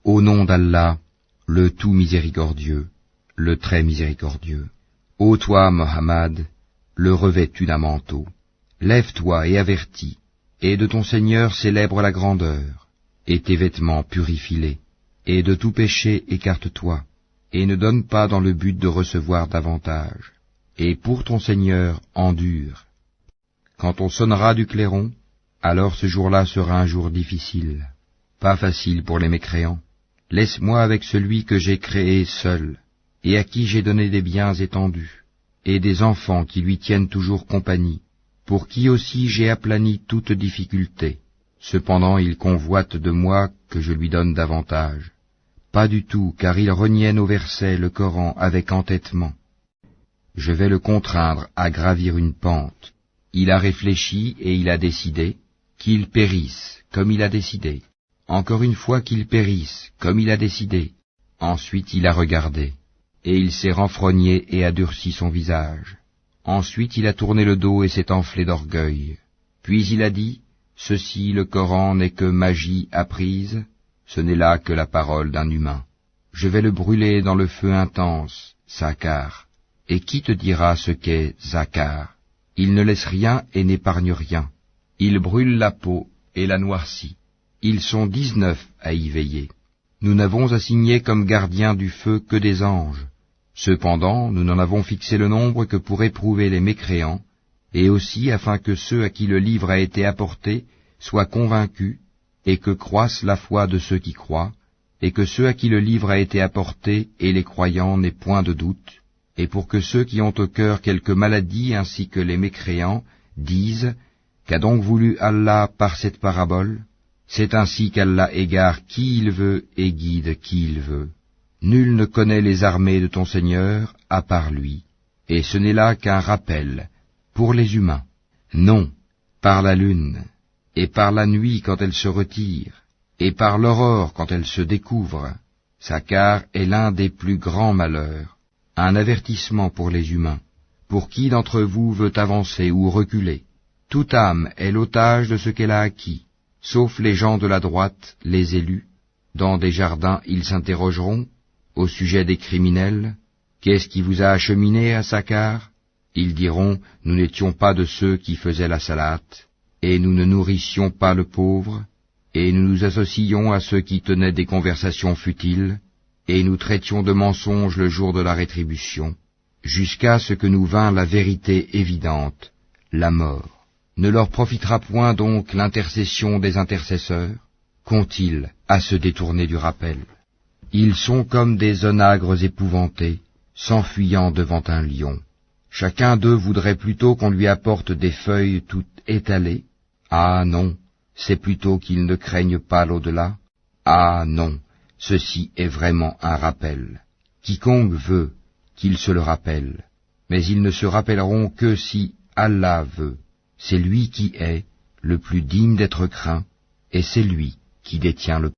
Au nom d'Allah, le tout miséricordieux, le très miséricordieux. Ô toi, Mohammed, le revêtu d'un manteau, lève-toi et avertis, et de ton Seigneur célèbre la grandeur, et tes vêtements purifie-les, et de tout péché écarte-toi, et ne donne pas dans le but de recevoir davantage, et pour ton Seigneur endure. Quand on sonnera du clairon, alors ce jour-là sera un jour difficile, pas facile pour les mécréants. Laisse-moi avec celui que j'ai créé seul, et à qui j'ai donné des biens étendus, et des enfants qui lui tiennent toujours compagnie, pour qui aussi j'ai aplani toute difficulté. Cependant il convoite de moi que je lui donne davantage. Pas du tout, car il renienne au verset le Coran avec entêtement. Je vais le contraindre à gravir une pente. Il a réfléchi et il a décidé qu'il périsse comme il a décidé. Encore une fois qu'il périsse comme il a décidé. Ensuite il a regardé, et il s'est renfrogné et a durci son visage. Ensuite il a tourné le dos et s'est enflé d'orgueil. Puis il a dit, ceci, le Coran n'est que magie apprise, ce n'est là que la parole d'un humain. Je vais le brûler dans le feu intense, Sakar. Et qui te dira ce qu'est Sakar? Il ne laisse rien et n'épargne rien. Il brûle la peau et la noircit. Ils sont 19 à y veiller. Nous n'avons assigné comme gardiens du feu que des anges. Cependant, nous n'en avons fixé le nombre que pour éprouver les mécréants, et aussi afin que ceux à qui le livre a été apporté soient convaincus, et que croisse la foi de ceux qui croient, et que ceux à qui le livre a été apporté et les croyants n'aient point de doute, et pour que ceux qui ont au cœur quelque maladie ainsi que les mécréants disent, qu'a donc voulu Allah par cette parabole? C'est ainsi qu'Allah égare qui il veut et guide qui il veut. Nul ne connaît les armées de ton Seigneur à part lui, et ce n'est là qu'un rappel pour les humains. Non, par la lune, et par la nuit quand elle se retire, et par l'aurore quand elle se découvre, Sakar est l'un des plus grands malheurs, un avertissement pour les humains. Pour qui d'entre vous veut avancer ou reculer? Toute âme est l'otage de ce qu'elle a acquis, sauf les gens de la droite, les élus. Dans des jardins ils s'interrogeront au sujet des criminels. Qu'est-ce qui vous a acheminé à Sakar? Ils diront, nous n'étions pas de ceux qui faisaient la salate, et nous ne nourrissions pas le pauvre, et nous nous associons à ceux qui tenaient des conversations futiles, et nous traitions de mensonges le jour de la rétribution, jusqu'à ce que nous vînt la vérité évidente, la mort. Ne leur profitera point donc l'intercession des intercesseurs? Qu'ont-ils à se détourner du rappel? Ils sont comme des onagres épouvantés, s'enfuyant devant un lion. Chacun d'eux voudrait plutôt qu'on lui apporte des feuilles toutes étalées. Ah non, c'est plutôt qu'ils ne craignent pas l'au-delà. Ah non, ceci est vraiment un rappel. Quiconque veut qu'il se le rappelle, mais ils ne se rappelleront que si Allah veut. C'est lui qui est le plus digne d'être craint, et c'est lui qui détient le